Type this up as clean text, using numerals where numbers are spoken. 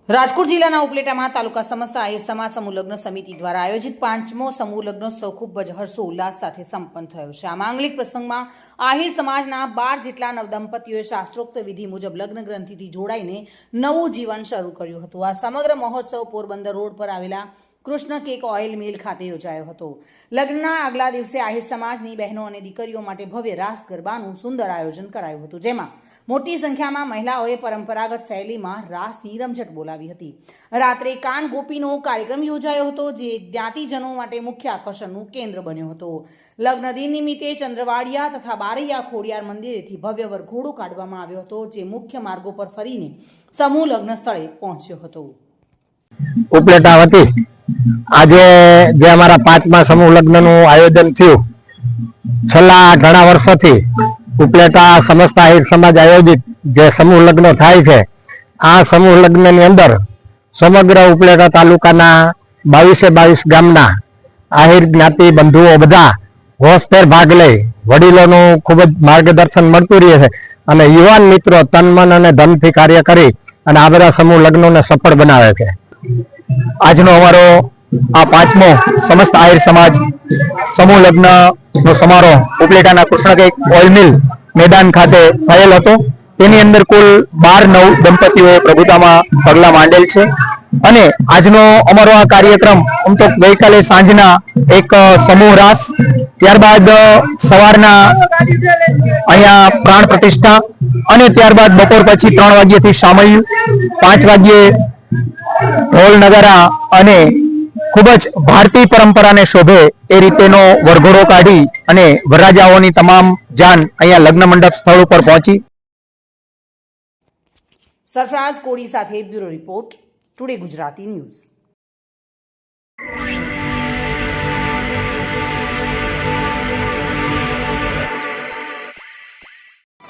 રાજકોટ જિલ્લાના ઉપલેટામાં તાલુકા સમસ્ત આહિર સમાજ સમૂહ લગ્ન સમિતિ દ્વારા આયોજિત 5મો સમૂહ લગ્નોત્સવ ખૂબ જ હર્ષો ઉલ્લાસ સાથે સંપન્ન થયો છે। આ માંગલિક પ્રસંગમાં આહિર સમાજના 12 જેટલા નવદંપતીઓએ શાસ્ત્રોક્ત વિધિ મુજબ લગ્ન ગ્રંથિથી જોડાઈને નવું જીવન શરૂ કર્યું હતું। આ સમગ્ર મહોત્સવ પોરબંદર રોડ પર આવેલા કૃષ્ણ કેક ઓઇલ મિલ ખાતે યોજાયો હતો। લગ્નના આગલા દિવસે આહિર સમાજની બહેનો અને દીકરીઓ માટે ભવ્ય રાસ ગરબાનું સુંદર આયોજન કરાયું હતું, જેમાં મોટી સંખ્યામાં મહિલાઓએ પરંપરાગત શૈલીમાં રાસની રમઝટ બોલાવી હતી। રાત્રે કાન ગોપીનો કાર્યક્રમ યોજાયો હતો, જે જ્ઞાતિજનો માટે મુખ્ય આકર્ષણનું કેન્દ્ર બન્યો હતો। લગ્ન દિન નિમિત્તે ચંદ્રવાડિયા તથા બારૈયા ખોડિયાર મંદિરેથી ભવ્ય વરઘોડો કાઢવામાં આવ્યો હતો, જે મુખ્ય માર્ગો પર ફરીને સમૂહ લગ્ન સ્થળે પહોંચ્યો હતો। ઉપલેટા વતી આજે જે અમારા 5મા સમૂહ લગ્નનું આયોજન થયું, છેલ્લા ઘણા વર્ષોથી ઉપલેટા સમસ્ત આહિર સમાજ આયોજિત જે સમૂહ લગ્ન થાય છે, આ સમૂહ લગ્નની અંદર સમગ્ર ઉપલેટા તાલુકાના 22 ગામના આહિર જ્ઞાતિ બંધુઓ બધા હોશભેર ભાગ લઈ વડીલોનું ખૂબ જ માર્ગદર્શન મળતું રહે છે અને યુવાન મિત્રો તન મન અને ધનથી કાર્ય કરી અને આ બધા સમૂહ લગ્નોને સફળ બનાવે છે। આજનો અમારો આ 5મો સમસ્ત આહિર સમાજ સમૂહ લગ્નનો સમારોહ ઉપલેટાના કૃષ્ણ કેક ઓઇલ મિલ મેદાન ખાતે થયેલ હતો। તેની અંદર કુલ 12 નવ દંપતીઓએ પ્રભુતામાં પગલાં માંડેલ છે અને આજનો અમારો આ કાર્યક્રમ આમ તો ગઈકાલે સાંજના એક સમૂહ રાસ, ત્યારબાદ સવારના અહીંયા પ્રાણ પ્રતિષ્ઠા અને ત્યારબાદ બપોર પછી 3 વાગ્યાથી સામૈયું, 5 વાગ્યે ઢોલ નગારા અને ખૂબ જ ભારતીય પરંપરાને શોભે એ રીતેનો વરઘોડો કાઢી અને વરરાજાઓની તમામ જાન અહીંયા લગ્ન મંડપ સ્થળ ઉપર પહોંચી। સરફરાઝ કોડી સાથે bureau report, today Gujarati news.